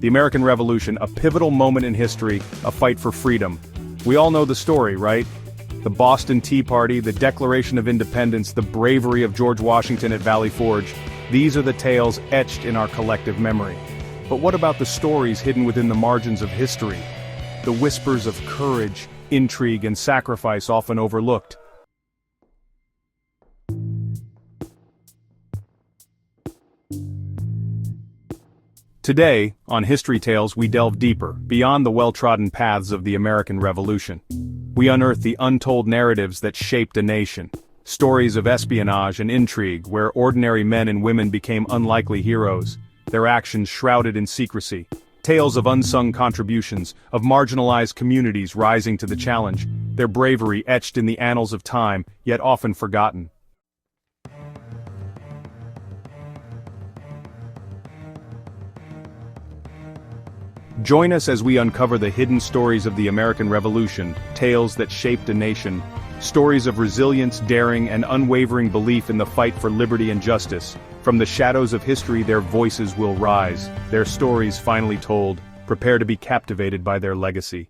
The American Revolution, a pivotal moment in history, a fight for freedom. We all know the story, right? The Boston Tea Party, the Declaration of Independence, the bravery of George Washington at Valley Forge. These are the tales etched in our collective memory. But what about the stories hidden within the margins of history? The whispers of courage, intrigue, and sacrifice often overlooked. Today, on History Tales, we delve deeper, beyond the well-trodden paths of the American Revolution. We unearth the untold narratives that shaped a nation. Stories of espionage and intrigue where ordinary men and women became unlikely heroes, their actions shrouded in secrecy. Tales of unsung contributions, of marginalized communities rising to the challenge, their bravery etched in the annals of time, yet often forgotten. Join us as we uncover the hidden stories of the American Revolution, tales that shaped a nation, stories of resilience, daring, and unwavering belief in the fight for liberty and justice. From the shadows of history, their voices will rise, their stories finally told. Prepare to be captivated by their legacy.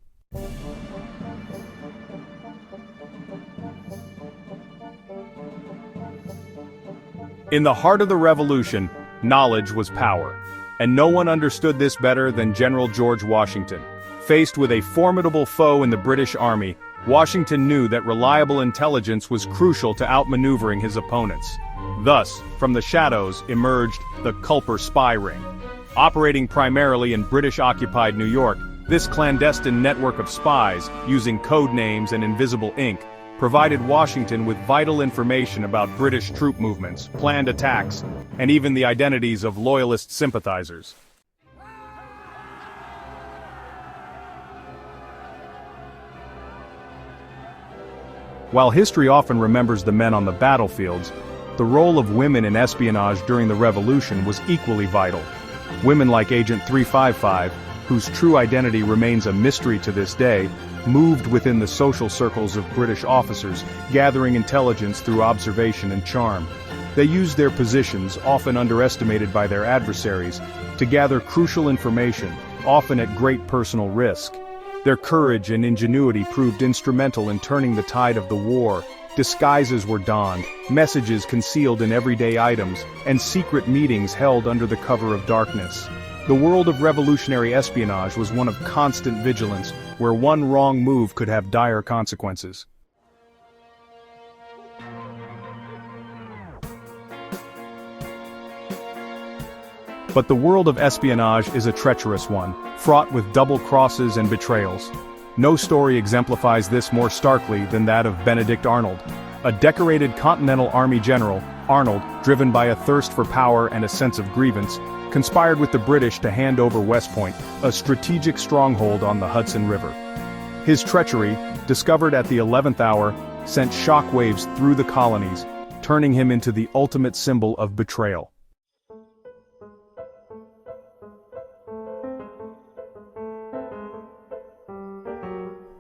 In the heart of the Revolution, knowledge was power. And no one understood this better than General George Washington. Faced with a formidable foe in the British Army, Washington knew that reliable intelligence was crucial to outmaneuvering his opponents. Thus, from the shadows emerged the Culper Spy Ring. Operating primarily in British-occupied New York, this clandestine network of spies, using code names and invisible ink, provided Washington with vital information about British troop movements, planned attacks, and even the identities of Loyalist sympathizers. While history often remembers the men on the battlefields, the role of women in espionage during the Revolution was equally vital. Women like Agent 355, whose true identity remains a mystery to this day, moved within the social circles of British officers, gathering intelligence through observation and charm. They used their positions, often underestimated by their adversaries, to gather crucial information, often at great personal risk. Their courage and ingenuity proved instrumental in turning the tide of the war. Disguises were donned, messages concealed in everyday items, and secret meetings held under the cover of darkness. The world of revolutionary espionage was one of constant vigilance, where one wrong move could have dire consequences. But the world of espionage is a treacherous one, fraught with double crosses and betrayals. No story exemplifies this more starkly than that of Benedict Arnold. A decorated Continental Army general, Arnold, driven by a thirst for power and a sense of grievance, conspired with the British to hand over West Point, a strategic stronghold on the Hudson River. His treachery, discovered at the 11th hour, sent shockwaves through the colonies, turning him into the ultimate symbol of betrayal.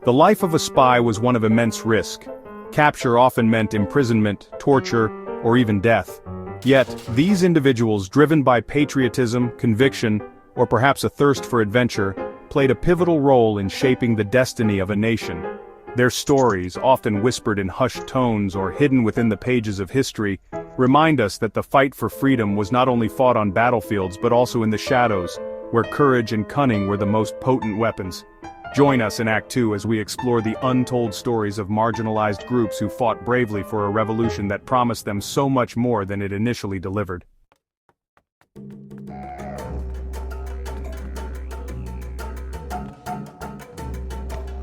The life of a spy was one of immense risk. Capture often meant imprisonment, torture, or even death. Yet, these individuals, driven by patriotism, conviction, or perhaps a thirst for adventure, played a pivotal role in shaping the destiny of a nation. Their stories, often whispered in hushed tones or hidden within the pages of history, remind us that the fight for freedom was not only fought on battlefields but also in the shadows, where courage and cunning were the most potent weapons. Join us in Act 2 as we explore the untold stories of marginalized groups who fought bravely for a revolution that promised them so much more than it initially delivered.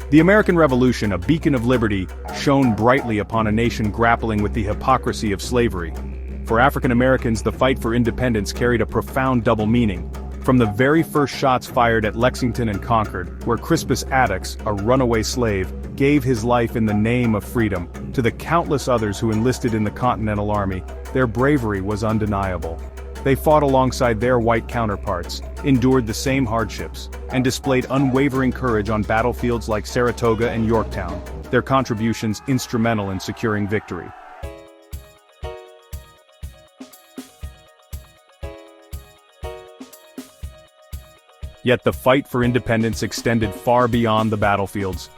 The American Revolution, a beacon of liberty, shone brightly upon a nation grappling with the hypocrisy of slavery. For African Americans, the fight for independence carried a profound double meaning. From the very first shots fired at Lexington and Concord, where Crispus Attucks, a runaway slave, gave his life in the name of freedom, to the countless others who enlisted in the Continental Army, their bravery was undeniable. They fought alongside their white counterparts, endured the same hardships, and displayed unwavering courage on battlefields like Saratoga and Yorktown, their contributions instrumental in securing victory. Yet the fight for independence extended far beyond the battlefields.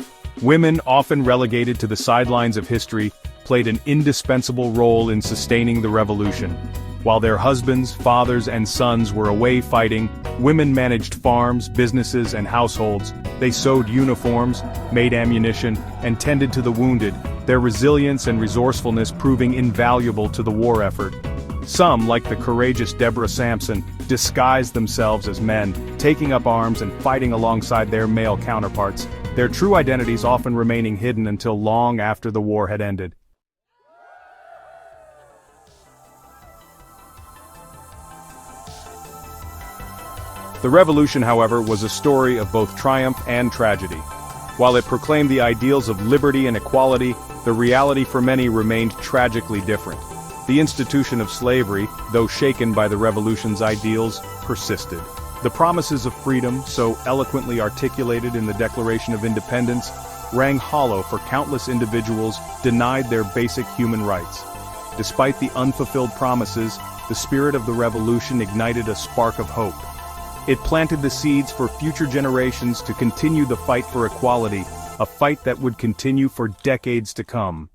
Women, often relegated to the sidelines of history, played an indispensable role in sustaining the revolution. While their husbands, fathers, and sons were away fighting, women managed farms, businesses, and households. They sewed uniforms, made ammunition, and tended to the wounded, their resilience and resourcefulness proving invaluable to the war effort. Some, like the courageous Deborah Sampson, disguised themselves as men, taking up arms and fighting alongside their male counterparts, their true identities often remaining hidden until long after the war had ended. The revolution, however, was a story of both triumph and tragedy. While it proclaimed the ideals of liberty and equality, the reality for many remained tragically different. The institution of slavery, though shaken by the revolution's ideals, persisted. The promises of freedom, so eloquently articulated in the Declaration of Independence, rang hollow for countless individuals denied their basic human rights. Despite the unfulfilled promises, the spirit of the revolution ignited a spark of hope. It planted the seeds for future generations to continue the fight for equality, a fight that would continue for decades to come.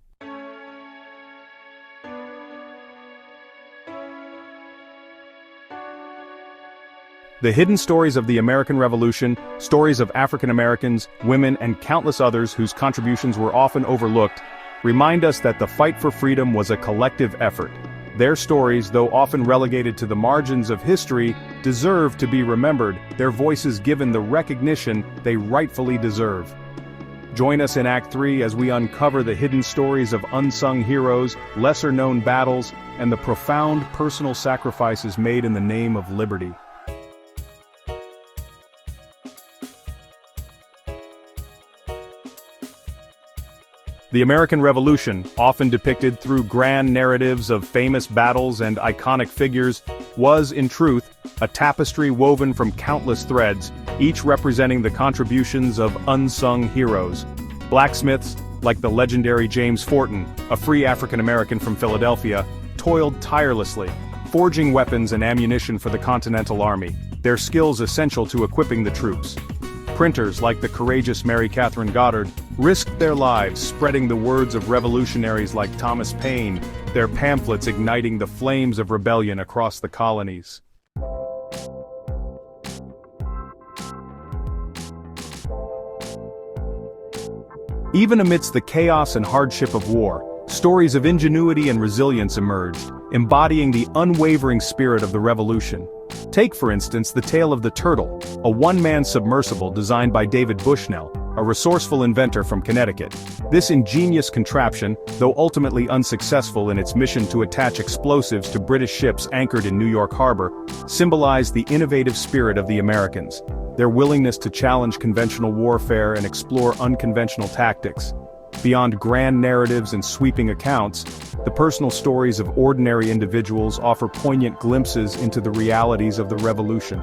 The hidden stories of the American Revolution, stories of African Americans, women, and countless others whose contributions were often overlooked, remind us that the fight for freedom was a collective effort. Their stories, though often relegated to the margins of history, deserve to be remembered, their voices given the recognition they rightfully deserve. Join us in Act 3 as we uncover the hidden stories of unsung heroes, lesser-known battles, and the profound personal sacrifices made in the name of liberty. The American Revolution, often depicted through grand narratives of famous battles and iconic figures, was, in truth, a tapestry woven from countless threads, each representing the contributions of unsung heroes. Blacksmiths, like the legendary James Forten, a free African-American from Philadelphia, toiled tirelessly, forging weapons and ammunition for the Continental Army, their skills essential to equipping the troops. Printers, like the courageous Mary Catherine Goddard, risked their lives spreading the words of revolutionaries like Thomas Paine, their pamphlets igniting the flames of rebellion across the colonies. Even amidst the chaos and hardship of war, stories of ingenuity and resilience emerged, embodying the unwavering spirit of the revolution. Take, for instance, the tale of the Turtle, a one-man submersible designed by David Bushnell, a resourceful inventor from Connecticut. This ingenious contraption, though ultimately unsuccessful in its mission to attach explosives to British ships anchored in New York Harbor, symbolized the innovative spirit of the Americans, their willingness to challenge conventional warfare and explore unconventional tactics. Beyond grand narratives and sweeping accounts, the personal stories of ordinary individuals offer poignant glimpses into the realities of the revolution.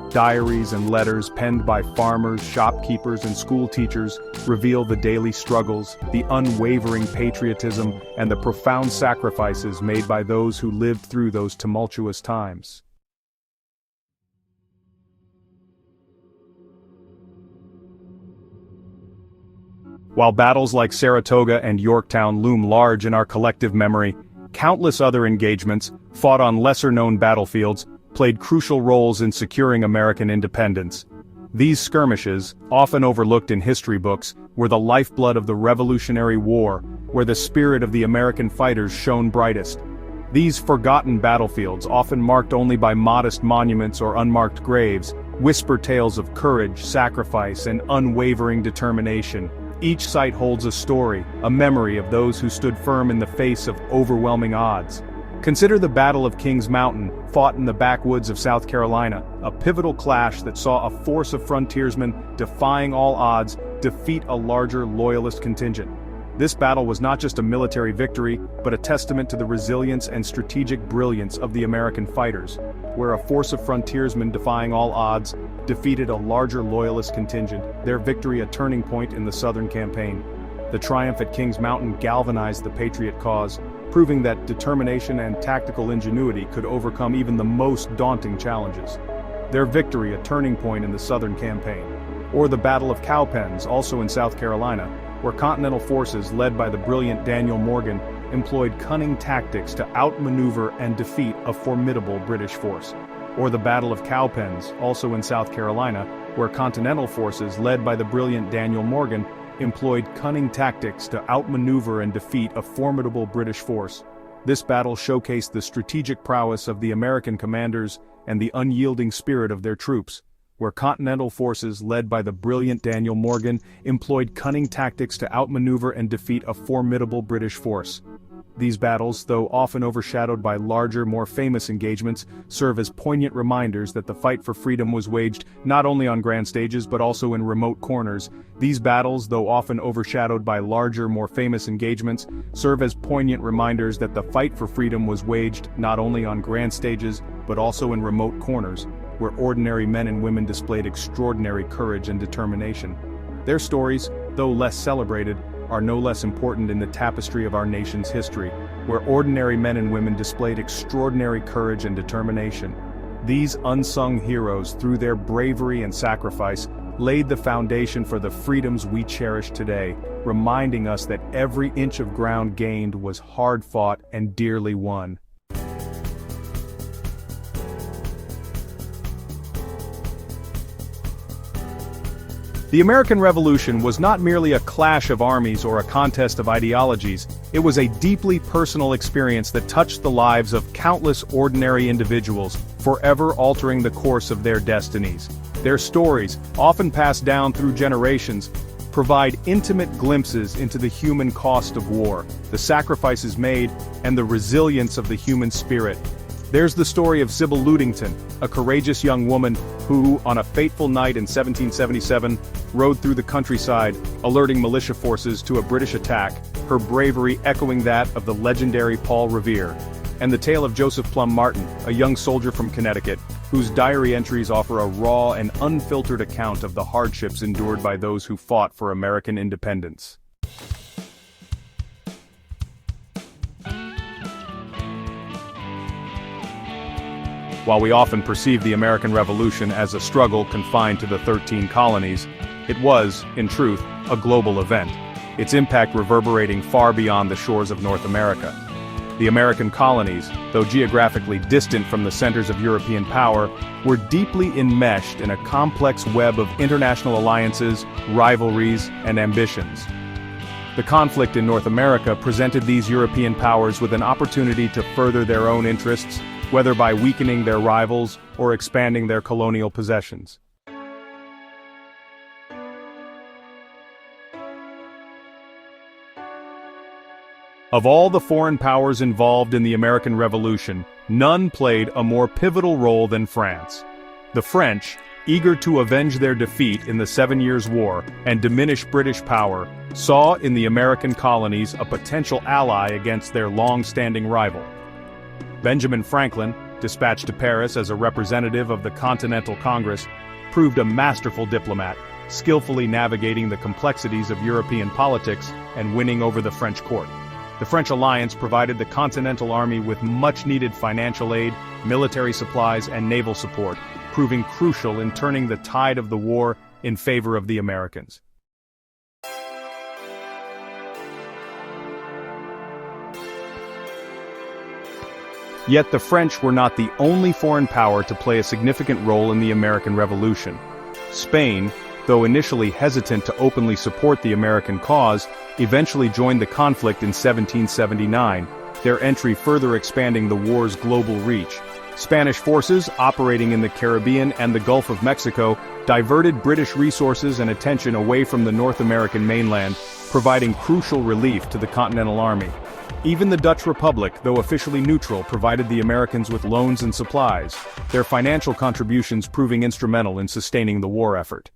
Diaries and letters penned by farmers, shopkeepers, and school teachers reveal the daily struggles, the unwavering patriotism, and the profound sacrifices made by those who lived through those tumultuous times. While battles like Saratoga and Yorktown loom large in our collective memory, countless other engagements, fought on lesser-known battlefields, played crucial roles in securing American independence. These skirmishes, often overlooked in history books, were the lifeblood of the Revolutionary War, where the spirit of the American fighters shone brightest. These forgotten battlefields, often marked only by modest monuments or unmarked graves, whisper tales of courage, sacrifice, and unwavering determination. Each site holds a story, a memory of those who stood firm in the face of overwhelming odds. Consider the Battle of Kings Mountain, fought in the backwoods of South Carolina, a pivotal clash that saw a force of frontiersmen, defying all odds, defeat a larger Loyalist contingent. This battle was not just a military victory, but a testament to the resilience and strategic brilliance of the American fighters, where a force of frontiersmen defying all odds defeated a larger Loyalist contingent, their victory a turning point in the Southern campaign. The triumph at Kings Mountain galvanized the Patriot cause, proving that determination and tactical ingenuity could overcome even the most daunting challenges. their victory a turning point in the Southern Campaign. Or the Battle of Cowpens, also in South Carolina, where Continental forces led by the brilliant Daniel Morgan employed cunning tactics to outmaneuver and defeat a formidable British force. Or the Battle of Cowpens, also in South Carolina, where Continental forces led by the brilliant Daniel Morgan employed cunning tactics to outmaneuver and defeat a formidable British force. This battle showcased the strategic prowess of the American commanders and the unyielding spirit of their troops, where Continental forces led by the brilliant Daniel Morgan employed cunning tactics to outmaneuver and defeat a formidable British force. These battles, though often overshadowed by larger, more famous engagements, serve as poignant reminders that the fight for freedom was waged not only on grand stages but also in remote corners. These battles, though often overshadowed by larger, more famous engagements, serve as poignant reminders that the fight for freedom was waged not only on grand stages but also in remote corners, where ordinary men and women displayed extraordinary courage and determination. Their stories, though less celebrated, are no less important in the tapestry of our nation's history, where ordinary men and women displayed extraordinary courage and determination. These unsung heroes, through their bravery and sacrifice, laid the foundation for the freedoms we cherish today, reminding us that every inch of ground gained was hard fought and dearly won. The American Revolution was not merely a clash of armies or a contest of ideologies, it was a deeply personal experience that touched the lives of countless ordinary individuals, forever altering the course of their destinies. Their stories, often passed down through generations, provide intimate glimpses into the human cost of war, the sacrifices made, and the resilience of the human spirit. There's the story of Sybil Ludington, a courageous young woman who, on a fateful night in 1777, rode through the countryside, alerting militia forces to a British attack, her bravery echoing that of the legendary Paul Revere. And the tale of Joseph Plum Martin, a young soldier from Connecticut, whose diary entries offer a raw and unfiltered account of the hardships endured by those who fought for American independence. While we often perceive the American Revolution as a struggle confined to the 13 colonies, it was, in truth, a global event, its impact reverberating far beyond the shores of North America. The American colonies, though geographically distant from the centers of European power, were deeply enmeshed in a complex web of international alliances, rivalries, and ambitions. The conflict in North America presented these European powers with an opportunity to further their own interests, whether by weakening their rivals or expanding their colonial possessions. Of all the foreign powers involved in the American Revolution, none played a more pivotal role than France. The French, eager to avenge their defeat in the 7 Years' War and diminish British power, saw in the American colonies a potential ally against their long-standing rival. Benjamin Franklin, dispatched to Paris as a representative of the Continental Congress, proved a masterful diplomat, skillfully navigating the complexities of European politics and winning over the French court. The French alliance provided the Continental Army with much-needed financial aid, military supplies, and naval support, proving crucial in turning the tide of the war in favor of the Americans. Yet the French were not the only foreign power to play a significant role in the American Revolution. Spain, though initially hesitant to openly support the American cause, eventually joined the conflict in 1779, their entry further expanding the war's global reach. Spanish forces, operating in the Caribbean and the Gulf of Mexico, diverted British resources and attention away from the North American mainland, providing crucial relief to the Continental Army. Even the Dutch Republic, though officially neutral, provided the Americans with loans and supplies, their financial contributions proving instrumental in sustaining the war effort.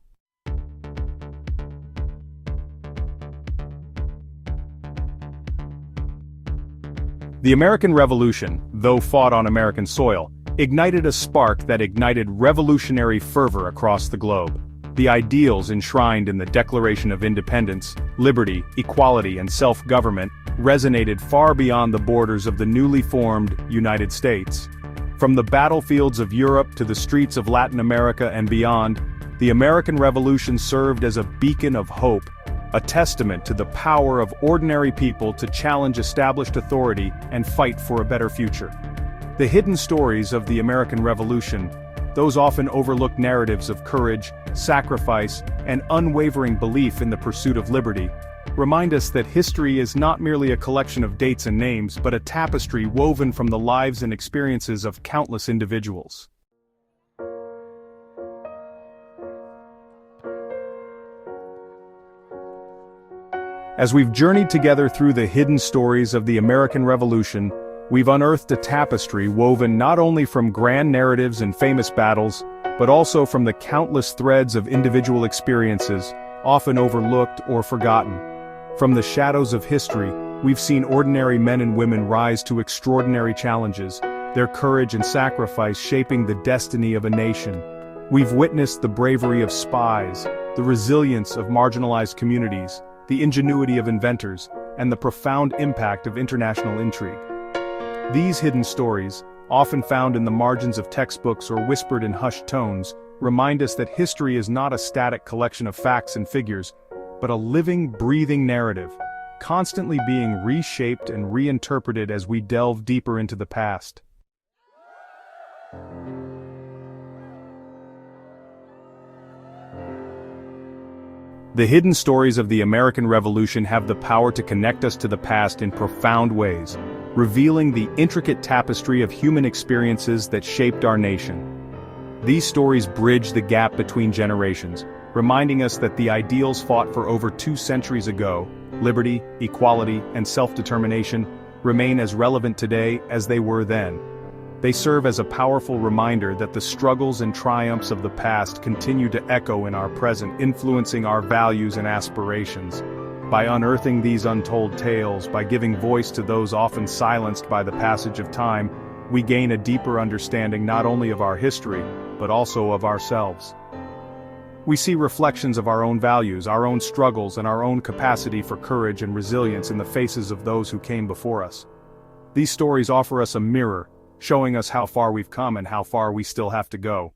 The American Revolution, though fought on American soil, ignited a spark that ignited revolutionary fervor across the globe. The ideals enshrined in the Declaration of Independence, liberty, equality, and self-government resonated far beyond the borders of the newly formed United States. From the battlefields of Europe to the streets of Latin America and beyond, the American Revolution served as a beacon of hope, a testament to the power of ordinary people to challenge established authority and fight for a better future. The hidden stories of the American Revolution, those often overlooked narratives of courage, sacrifice, and unwavering belief in the pursuit of liberty, remind us that history is not merely a collection of dates and names but a tapestry woven from the lives and experiences of countless individuals. As we've journeyed together through the hidden stories of the American Revolution, we've unearthed a tapestry woven not only from grand narratives and famous battles, but also from the countless threads of individual experiences, often overlooked or forgotten. From the shadows of history, we've seen ordinary men and women rise to extraordinary challenges, their courage and sacrifice shaping the destiny of a nation. We've witnessed the bravery of spies, the resilience of marginalized communities, the ingenuity of inventors, and the profound impact of international intrigue. These hidden stories, often found in the margins of textbooks or whispered in hushed tones, remind us that history is not a static collection of facts and figures, but a living, breathing narrative, constantly being reshaped and reinterpreted as we delve deeper into the past. The hidden stories of the American Revolution have the power to connect us to the past in profound ways, revealing the intricate tapestry of human experiences that shaped our nation. These stories bridge the gap between generations, reminding us that the ideals fought for over 2 centuries ago, liberty, equality, and self-determination, remain as relevant today as they were then. They serve as a powerful reminder that the struggles and triumphs of the past continue to echo in our present, influencing our values and aspirations. By unearthing these untold tales, by giving voice to those often silenced by the passage of time, we gain a deeper understanding not only of our history, but also of ourselves. We see reflections of our own values, our own struggles, and our own capacity for courage and resilience in the faces of those who came before us. These stories offer us a mirror, showing us how far we've come and how far we still have to go.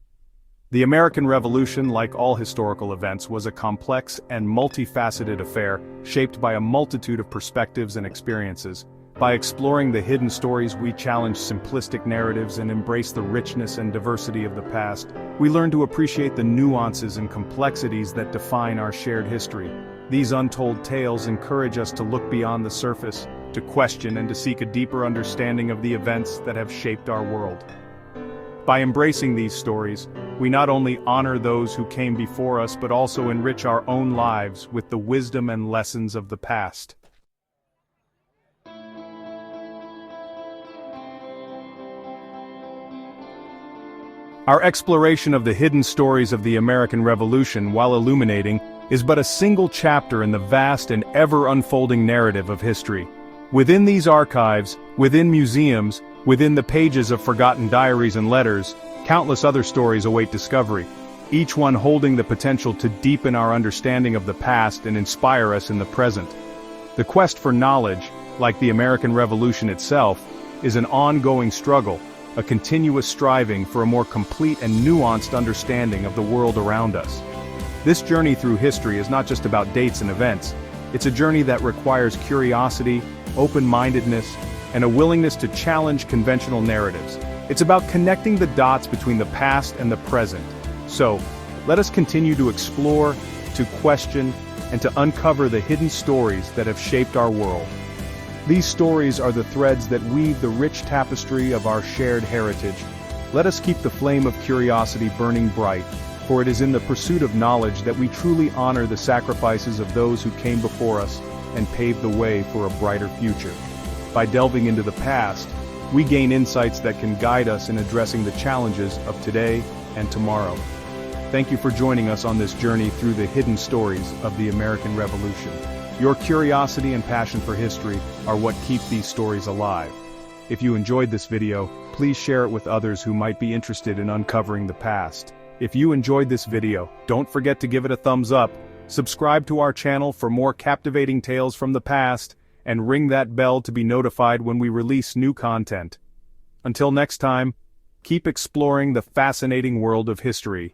The American Revolution, like all historical events, was a complex and multifaceted affair, shaped by a multitude of perspectives and experiences. By exploring the hidden stories, we challenge simplistic narratives and embrace the richness and diversity of the past. We learn to appreciate the nuances and complexities that define our shared history. These untold tales encourage us to look beyond the surface, to question and to seek a deeper understanding of the events that have shaped our world. By embracing these stories, we not only honor those who came before us but also enrich our own lives with the wisdom and lessons of the past. Our exploration of the hidden stories of the American Revolution, while illuminating, is but a single chapter in the vast and ever-unfolding narrative of history. Within these archives, within museums, within the pages of forgotten diaries and letters, countless other stories await discovery, each one holding the potential to deepen our understanding of the past and inspire us in the present. The quest for knowledge, like the American Revolution itself, is an ongoing struggle, a continuous striving for a more complete and nuanced understanding of the world around us. This journey through history is not just about dates and events, it's a journey that requires curiosity, open-mindedness, and a willingness to challenge conventional narratives. It's about connecting the dots between the past and the present. So, let us continue to explore, to question, and to uncover the hidden stories that have shaped our world. These stories are the threads that weave the rich tapestry of our shared heritage. Let us keep the flame of curiosity burning bright, for it is in the pursuit of knowledge that we truly honor the sacrifices of those who came before us and paved the way for a brighter future. By delving into the past, we gain insights that can guide us in addressing the challenges of today and tomorrow. Thank you for joining us on this journey through the hidden stories of the American Revolution. Your curiosity and passion for history are what keep these stories alive. If you enjoyed this video, please share it with others who might be interested in uncovering the past. If you enjoyed this video, don't forget to give it a thumbs up, subscribe to our channel for more captivating tales from the past, and ring that bell to be notified when we release new content. Until next time, Keep exploring the fascinating world of history.